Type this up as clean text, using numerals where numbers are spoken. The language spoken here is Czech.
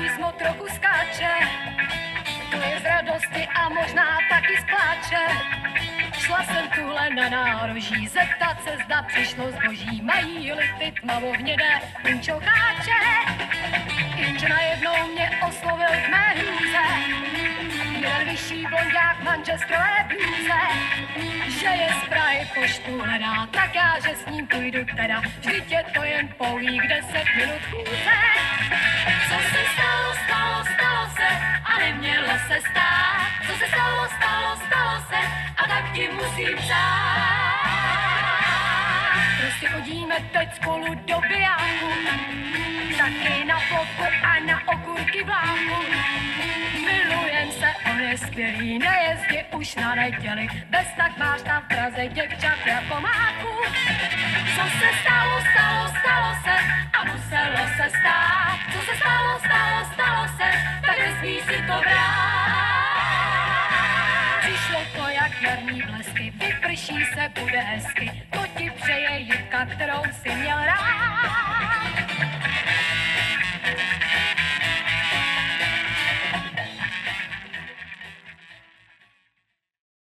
písmo trochu skáče. To je z radosti a možná taky z pláče. Šla jsem tuhle na nároží, zeptat se, zda přišlo zboží. Mají-li ty tmavovnědé punčocháče. Jenže najednou mě oslovil k mé hrůze jeden vyšší blondák manchesterové blůze, že je z Prahy poštu hledá, tak já, že s ním půjdu teda. Vždyť je to jen pouhých 10 minut chůze. Co se stalo, stalo, stalo se a nemělo se stát. Co se stalo, stalo, stalo se a tak ti musím psát. Prostě chodíme teď spolu do bijáku, taky na plochu a na okurky vláku. Milujem se, on je skvělý, nejezdí už na neděli, bez tak máš tam v Praze děvčat jako máku. Co se stalo, stalo, stalo se a muselo se stát. Co se stalo, stalo, stalo se, tak nesmí si to brát. Přišlo to jak jarní blesky, vyprší se, bude hezky, to ti přeje Jitka, kterou si měl rád.